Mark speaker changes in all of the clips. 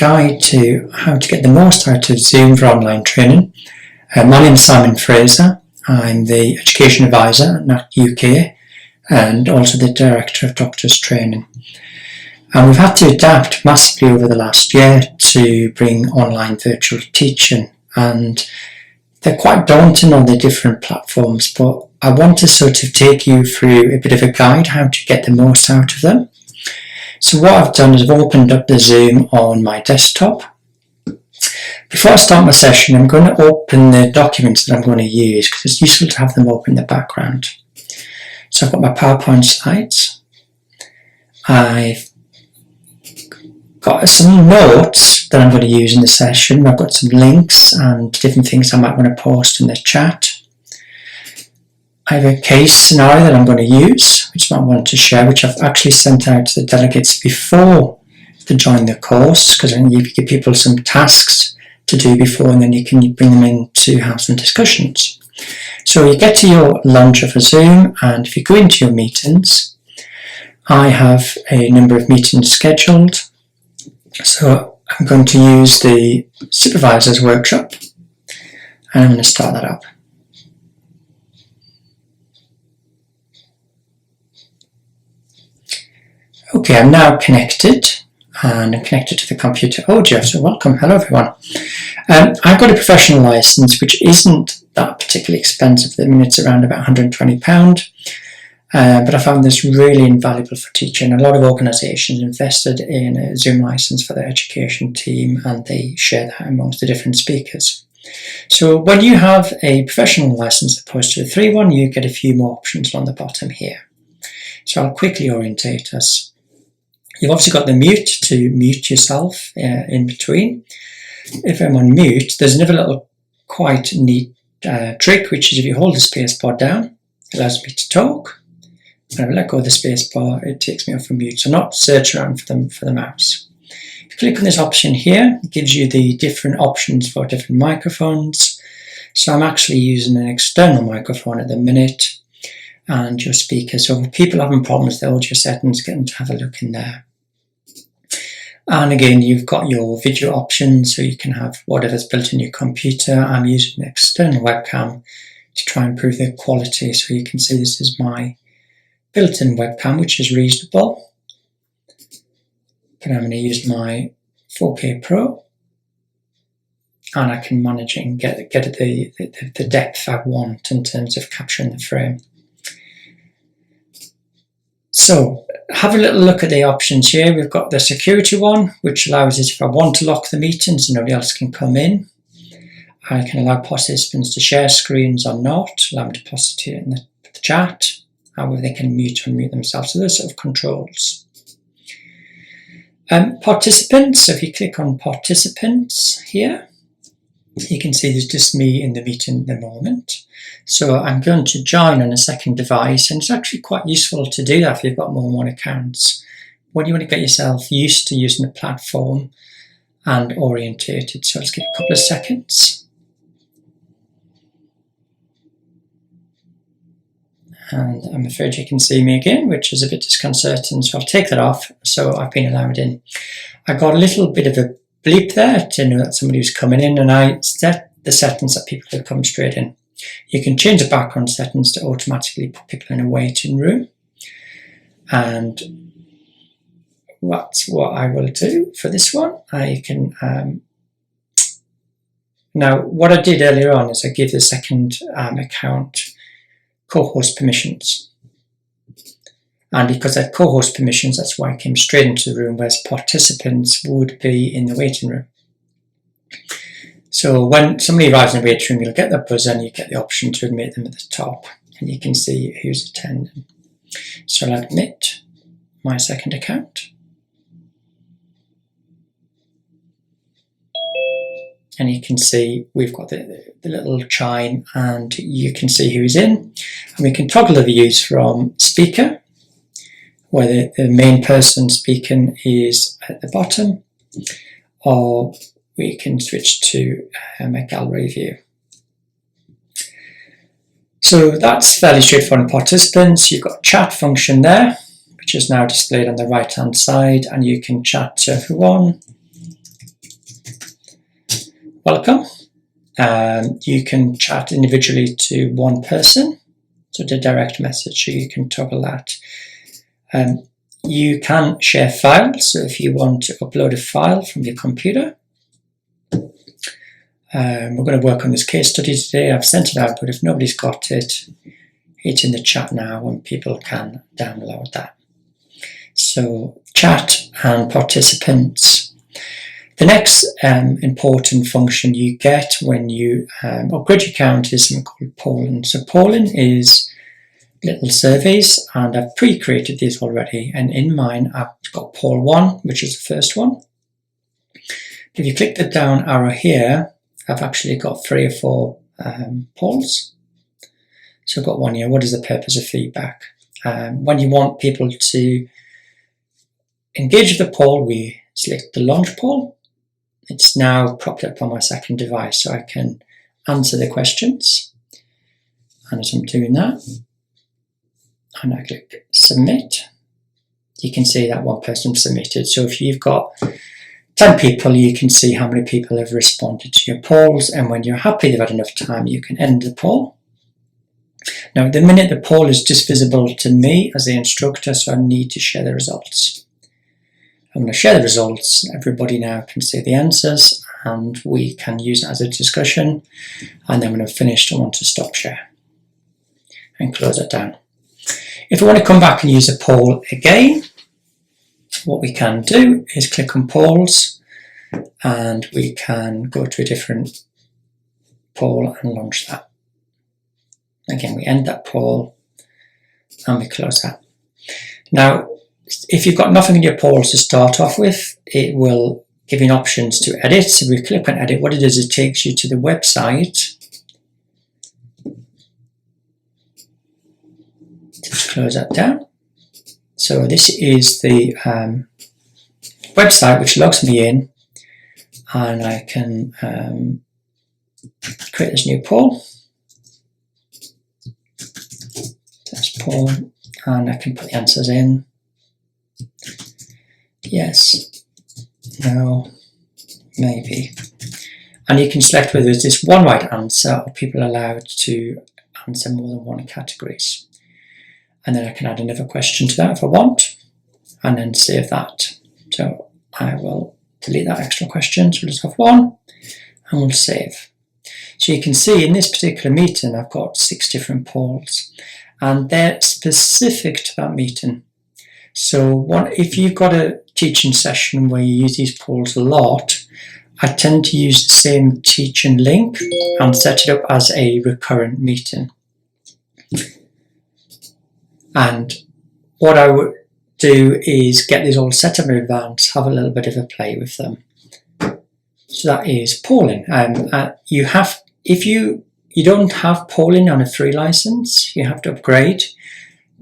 Speaker 1: guide to how to get the most out of Zoom for online training. My name is Simon Fraser. I'm the Education Advisor at NACT UK and also the Director of Doctors Training. And we've had to adapt massively over the last year to bring online virtual teaching, and they're quite daunting on the different platforms, but I want to sort of take you through a bit of a guide how to get the most out of them. So what I've done is I've opened up the Zoom on my desktop. Before I start my session, I'm going to open the documents that I'm going to use because it's useful to have them open in the background. So I've got my PowerPoint slides. I've got some notes that I'm going to use in the session. I've got some links and different things I might want to post in the chat. I have a case scenario that I'm going to use, which I might want to share, which I've actually sent out to the delegates before they join the course, because then you give people some tasks to do before, and then you can bring them in to have some discussions. So you get to your launcher for Zoom, and if you go into your meetings, I have a number of meetings scheduled. So I'm going to use the supervisor's workshop, and I'm going to start that up. Okay, I'm now connected, and I'm connected to the computer audio, so welcome, hello everyone. I've got a professional license which isn't that particularly expensive. I mean, it's around about £120, but I found this really invaluable for teaching. A lot of organisations invested in a Zoom license for their education team, and they share that amongst the different speakers. So when you have a professional license opposed to a 3-1, you get a few more options on the bottom here. So I'll quickly orientate us. You've obviously got the mute to mute yourself in between. If I'm on mute, there's another little quite neat trick, which is if you hold the space bar down, it allows me to talk. When I let go of the space bar, it takes me off from mute, so not search around for the mouse. If you click on this option here, it gives you the different options for different microphones. So I'm actually using an external microphone at the minute, and your speaker. So if people having problems with the audio settings, get them to have a look in there. And again, you've got your video options, so you can have whatever's built in your computer. I'm using an external webcam to try and improve the quality, so you can see this is my built-in webcam, which is reasonable. But I'm going to use my 4K Pro, and I can manage it and get the depth I want in terms of capturing the frame. So have a little look at the options here. We've got the security one, which allows us, if I want to lock the meeting so nobody else can come in, I can allow participants to share screens or not, allow them to post it in the chat, however they can mute or unmute themselves. So those sort of controls. Participants, so if you click on participants here, you can see there's just me in the meeting at the moment. So I'm going to join on a second device, and it's actually quite useful to do that if you've got more than one accounts. When you want to get yourself used to using the platform and orientated. So let's give it a couple of seconds. And I'm afraid you can see me again, which is a bit disconcerting, so I'll take that off. So I've been allowed in. I got a little bit of a bleep there to know that somebody was coming in, and I set the settings that people could come straight in. You can change the background settings to automatically put people in a waiting room. And that's what I will do for this one. I can now what I did earlier on is I gave the second account co-host permissions. And because I had co-host permissions, that's why I came straight into the room, whereas participants would be in the waiting room. So when somebody arrives in the waiting room, you'll get that buzzer and you get the option to admit them at the top, and you can see who's attending. So I'll admit my second account. And you can see we've got the little chime, and you can see who's in. And we can toggle the views from speaker, where the main person speaking is at the bottom, or we can switch to a gallery view. So that's fairly straightforward in participants. You've got chat function there, which is now displayed on the right hand side, and you can chat to everyone. welcome. You can chat individually to one person, so the direct message, so you can toggle that. You can share files, so if you want to upload a file from your computer. We're going to work on this case study today. I've sent it out, but if nobody's got it, it's in the chat now and people can download that. So chat and participants. The next important function you get when you upgrade your account is something called polling. So polling is little surveys, and I've pre-created these already, and in mine I've got poll 1, which is the first one. If you click the down arrow here, I've actually got 3 or 4 polls. So I've got one here. What is the purpose of feedback? When you want people to engage with the poll, we select the launch poll. It's now propped up on my second device, so I can answer the questions. And as I'm doing that, and I click submit, you can see that one person submitted. So if you've got 10 people, you can see how many people have responded to your polls, and when you're happy they've had enough time, you can end the poll. Now, at the minute, the poll is just visible to me as the instructor, so I need to share the results. I'm going to share the results. Everybody now can see the answers, and we can use it as a discussion. And then when I've finished, I want to stop share and close it down. If I want to come back and use a poll again, what we can do is click on polls, and we can go to a different poll and launch that. Again, we end that poll and we close that. Now, if you've got nothing in your polls to start off with, it will give you options to edit. So we click on edit. What it does, it takes you to the website. Just close that down. So this is the website which logs me in, and I can create this new poll. Test poll, and I can put the answers in. Yes, no, maybe. And you can select whether there's just one right answer or people are allowed to answer more than one categories. And then I can add another question to that if I want, and then save that. So I will delete that extra question, so we'll just have one, and we'll save. So you can see in this particular meeting, I've got 6 different polls, and they're specific to that meeting. So if you've got a teaching session where you use these polls a lot, I tend to use the same teaching link and set it up as a recurrent meeting. And what I would do is get these all set up in advance, have a little bit of a play with them. So that is polling. If you don't have polling on a free license, you have to upgrade,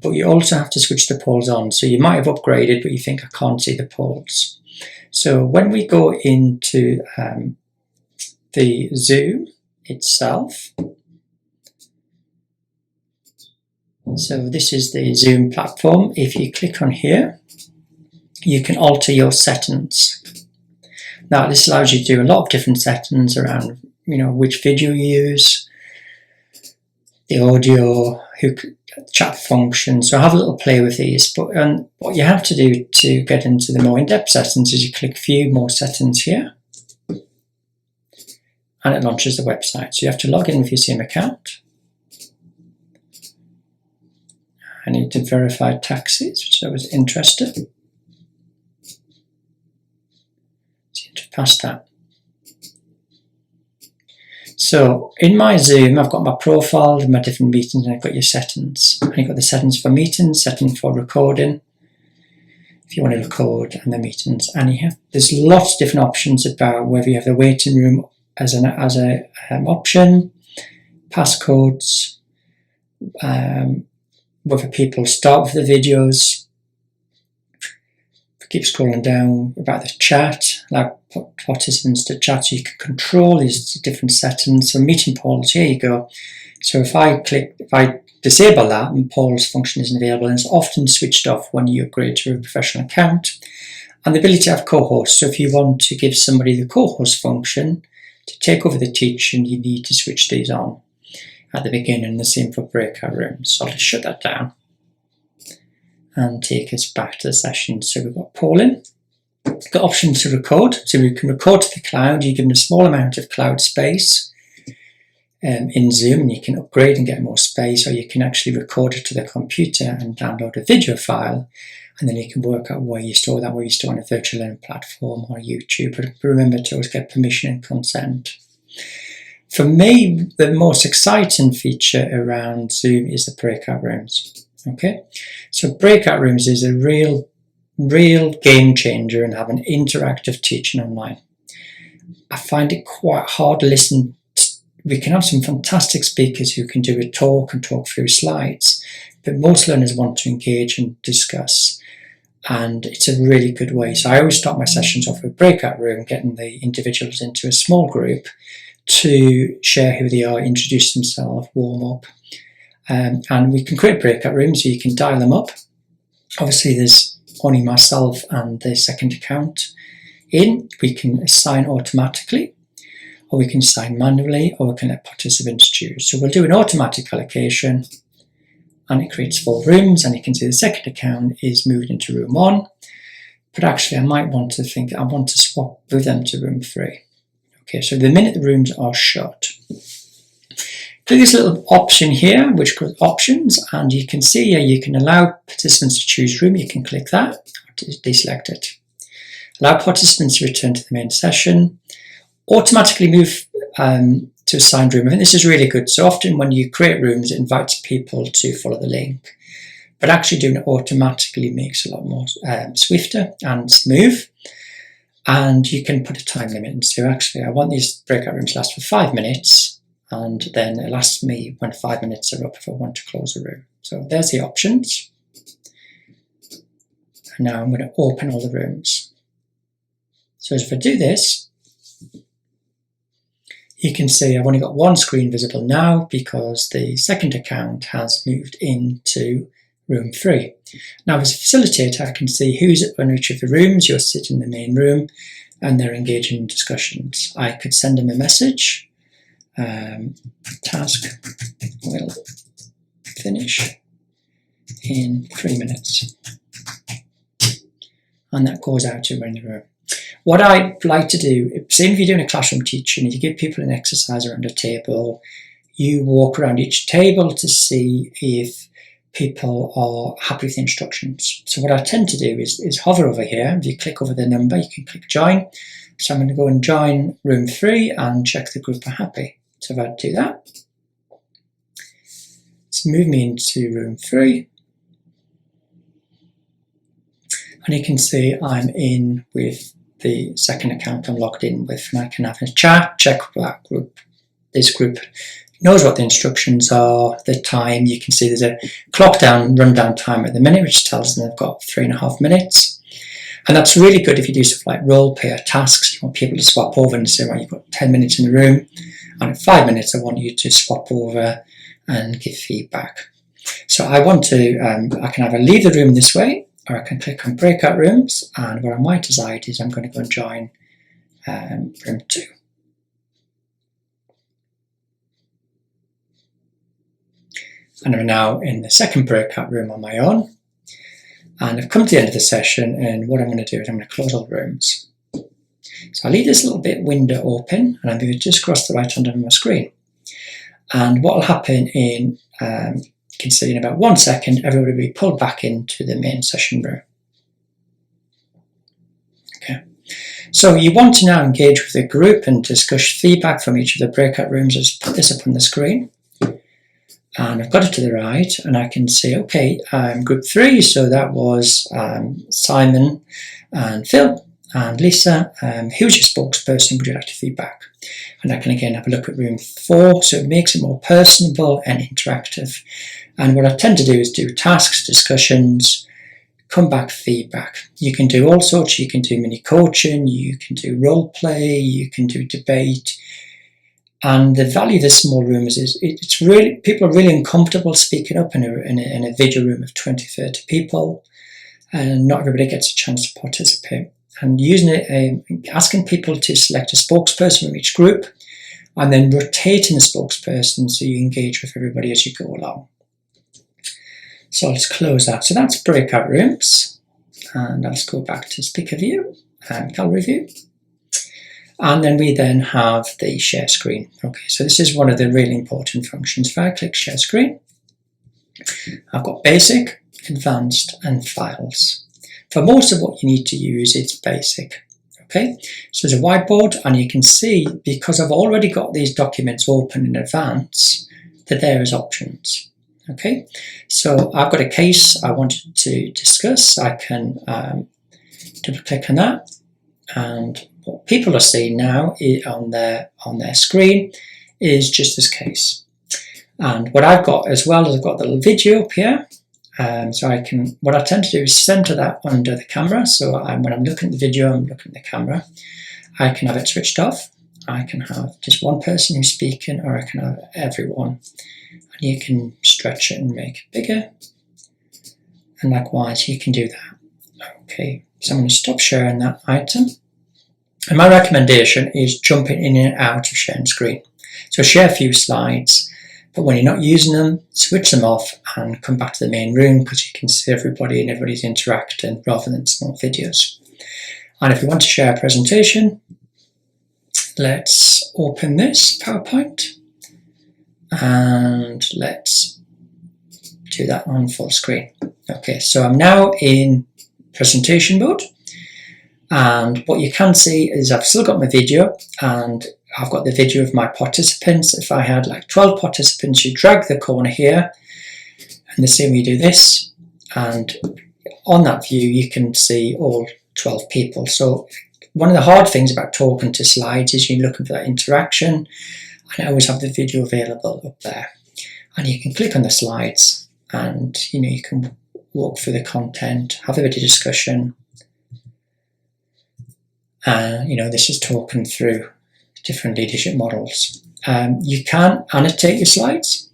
Speaker 1: but you also have to switch the polls on. So you might have upgraded, but you think, I can't see the polls. So when we go into the Zoom itself, so this is the Zoom platform. If you click on here, you can alter your settings. Now, this allows you to do a lot of different settings around, which video you use, the audio, chat function. So have a little play with these. But what you have to do to get into the more in-depth settings is you click View More Settings here, and it launches the website. So you have to log in with your same account. I need to verify taxes, which I was interested. Seem to pass that. So in my Zoom, I've got my profile, my different meetings, and I've got your settings. And you've got the settings for meetings, settings for recording, if you want to record, and the meetings. And there's lots of different options about whether you have the waiting room as an option, passcodes, whether people start with the videos. Keep scrolling down about the chat, allow participants to chat, so you can control these different settings. So meeting polls, here you go. So if I disable that, and polls function isn't available, and it's often switched off when you upgrade to a professional account. And the ability to have co-hosts. So if you want to give somebody the co-host function, To take over the teaching, you need to switch these on at the beginning, and the same for breakout rooms. So I'll just shut that down and take us back to the session. So we've got polling, we've got options to record. So we can record to the cloud. You're given a small amount of cloud space in Zoom, and you can upgrade and get more space, or you can actually record it to the computer and download a video file, and then you can work out where you store that, where you store on a virtual learning platform or YouTube. But remember to always get permission and consent. For me, the most exciting feature around Zoom is the breakout rooms. Okay, so breakout rooms is a real game changer in having interactive teaching online. I find it quite hard to listen. We can have some fantastic speakers who can do a talk and talk through slides, but most learners want to engage and discuss, and it's a really good way. So I always start my sessions off with a breakout room, getting the individuals into a small group to share who they are, introduce themselves, warm up, and we can create breakout rooms, so you can dial them up. Obviously there's only myself and the second account in. We can assign automatically, or we can assign manually, or we can let participants choose. So we'll do an automatic allocation, and it creates 4 rooms, and you can see the second account is moved into room 1, but actually I might want to think I want to swap with them to room 3. Okay, so the minute the rooms are shut, click this little option here, which goes options, and you can see here you can allow participants to choose room. You can click that, deselect it. Allow participants to return to the main session. Automatically move to assigned room. I think this is really good. So often when you create rooms, it invites people to follow the link, but actually doing it automatically makes it a lot more swifter and smooth. And you can put a time limit. And so actually I want these breakout rooms to last for 5 minutes, and then it lasts me when 5 minutes are up if I want to close a room. So there's the options. And now I'm going to open all the rooms. So if I do this, you can see I've only got 1 screen visible now because the second account has moved into room 3. Now as a facilitator, I can see who's in each of the rooms. You'll sit in the main room and they're engaging in discussions. I could send them a message. Task will finish in 3 minutes. And that goes out to everyone in the room. What I like to do, same if you're doing a classroom teaching, you give people an exercise around a table, you walk around each table to see if people are happy with the instructions. So what I tend to do is hover over here. If you click over the number, you can click join. So I'm going to go and join room 3 and check the group are happy. So if I do that, it's move me into room 3. And you can see I'm in with the second account I'm logged in with, and I can have a chat, check that group. This group knows what the instructions are, the time. You can see there's a clock down, rundown time at the minute, which tells them they've got 3.5 minutes. And that's really good if you do stuff like role play or tasks. You want people to swap over and say, right, you've got 10 minutes in the room, and at 5 minutes I want you to swap over and give feedback. So I want to, I can either leave the room this way, or I can click on breakout rooms, and where I might decide is I'm going to go and join room 2. And I'm now in the second breakout room on my own. And I've come to the end of the session, and what I'm going to do is I'm going to close all the rooms. So I leave this little bit window open, and I'm going to just cross the right hand of my screen. And what will happen in you can see in about 1 second, everybody will be pulled back into the main session room. Okay. So you want to now engage with the group and discuss feedback from each of the breakout rooms. I'll put this up on the screen. And I've got it to the right, and I can see, okay, group 3, so that was Simon and Phil and Lisa. Who's your spokesperson? Would you like to feedback? And I can again have a look at room 4, so it makes it more personable and interactive. And what I tend to do is do tasks, discussions, come back feedback. You can do all sorts. You can do mini coaching, you can do role play, you can do debate. And the value of the small rooms is it's really, people are really uncomfortable speaking up in a video room of 20, 30 people, and not everybody gets a chance to participate. And using it, asking people to select a spokesperson from each group and then rotating the spokesperson so you engage with everybody as you go along. So let's close that. So that's breakout rooms, and let's go back to speaker view and gallery view. And then we then have the share screen. Okay, so this is one of the really important functions. If I click share screen, I've got basic, advanced, and files. For most of what you need to use, it's basic. Okay, so there's a whiteboard, and you can see, because I've already got these documents open in advance, that there is options. Okay, so I've got a case I wanted to discuss. I can double click on that, and what people are seeing now on their screen is just this case. And what I've got as well is I've got the little video up here. So I can, what I tend to do is center that under the camera. So when I'm looking at the video, I'm looking at the camera. I can have it switched off. I can have just one person who's speaking, or I can have everyone. And you can stretch it and make it bigger. And likewise, you can do that. Okay, so I'm going to stop sharing that item. And my recommendation is jumping in and out of sharing screen. So share a few slides, but when you're not using them, switch them off and come back to the main room, because you can see everybody and everybody's interacting rather than small videos. And if you want to share a presentation, let's open this PowerPoint and let's do that on full screen. Okay, so I'm now in presentation mode. And what you can see is I've still got my video, and I've got the video of my participants. If I had like 12 participants, you drag the corner here, and the same you do this, and on that view you can see all 12 people. So one of the hard things about talking to slides is you're looking for that interaction, and I always have the video available up there. And you can click on the slides, and you can walk through the content, have a bit of discussion. This is talking through different leadership models. You can annotate your slides.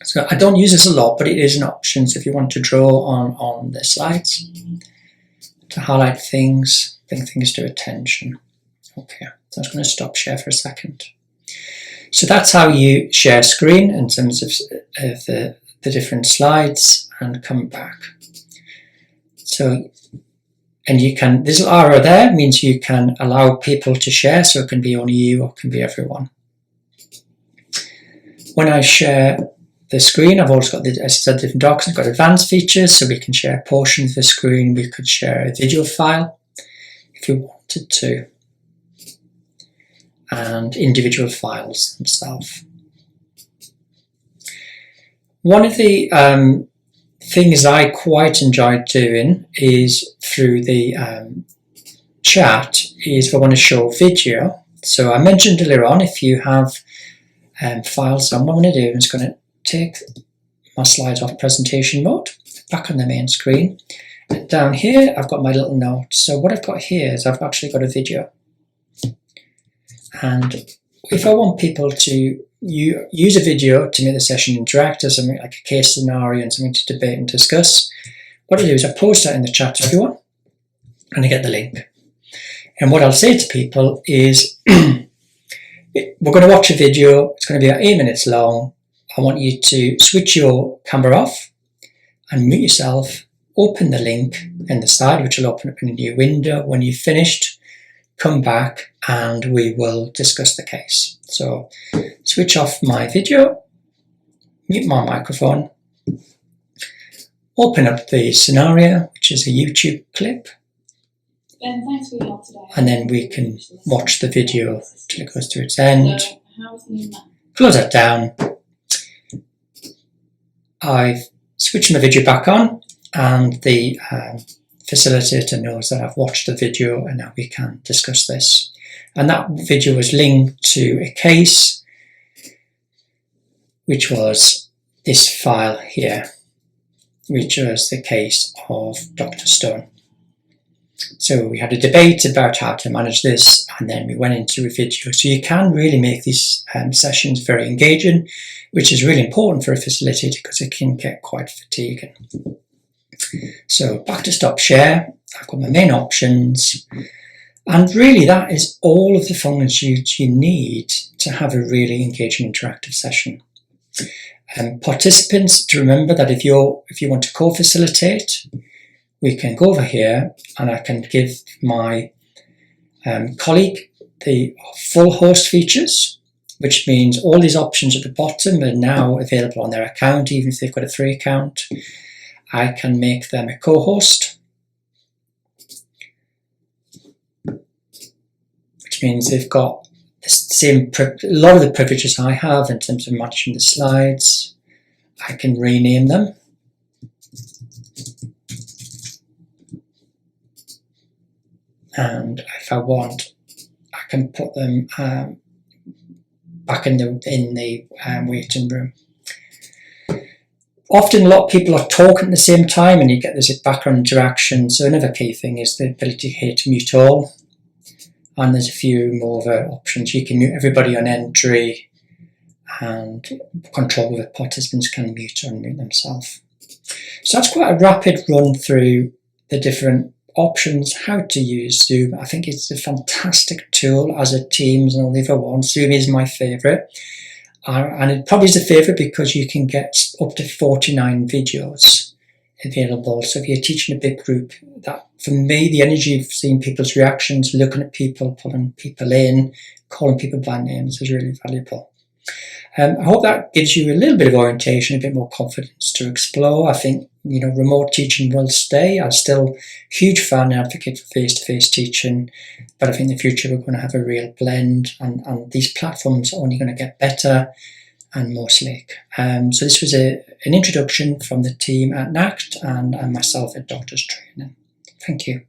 Speaker 1: So I don't use this a lot, but it is an option. So if you want to draw on the slides, to highlight things, bring things to attention. Okay, so I'm just going to stop share for a second. So that's how you share screen in terms of the different slides, and come back. So, and you can, this little arrow there means you can allow people to share, so it can be only you or it can be everyone. When I share the screen, I've also got, as I said, different docs. I've got advanced features, so we can share portions of the screen. We could share a video file if you wanted to, and individual files themselves. One of the things I quite enjoyed doing is through the chat is if I want to show video. So I mentioned earlier on, if you have files on, what I'm going to do is going to take my slides off presentation mode, back on the main screen. And down here, I've got my little notes. So what I've got here is I've actually got a video. And if I want people to use a video to make the session interactive, something like a case scenario and something to debate and discuss, what I do is I post that in the chat to everyone, and I get the link. And what I'll say to people is, we're going to watch a video, it's going to be about 8 minutes long. I want you to switch your camera off and mute yourself, open the link in the side, which will open up in a new window. When you've finished, come back and we will discuss the case. So switch off my video, mute my microphone, open up the scenario, which is a YouTube clip,
Speaker 2: Ben, thanks for your help today.
Speaker 1: and then we can watch the video till it goes to its end. Close that down. I've switched my video back on, and the facilitator knows that I've watched the video, and now we can discuss this. And that video was linked to a case, which was this file here, which was the case of Dr. Stone. So we had a debate about how to manage this, and then we went into a video. So you can really make these sessions very engaging, which is really important for a facilitator because it can get quite fatiguing. So back to stop share. I've got my main options. And really, that is all of the functions you need to have a really engaging interactive session. Participants, to remember that if you want to co-facilitate, we can go over here and I can give my colleague the full host features, which means all these options at the bottom are now available on their account, even if they've got a free account. I can make them a co-host, which means they've got the same, a lot of the privileges I have in terms of managing the slides. I can rename them. And if I want, I can put them back in the waiting room. Often a lot of people are talking at the same time and you get this background interaction. So another key thing is the ability here to mute all. And there's a few more options. You can mute everybody on entry and control whether participants can mute or unmute themselves. So that's quite a rapid run through the different options, how to use Zoom. I think it's a fantastic tool as a Teams and all the other ones. Zoom is my favourite. And it probably is a favourite because you can get up to 49 videos available. So if you're teaching a big group, that for me, the energy of seeing people's reactions, looking at people, pulling people in, calling people by names is really valuable. I hope that gives you a little bit of orientation, a bit more confidence to explore. I think, remote teaching will stay. I'm still a huge fan and advocate for face-to-face teaching, but I think in the future we're going to have a real blend, and these platforms are only going to get better and more slick. So this was an introduction from the team at NACT and myself at Doctors Training. Thank you.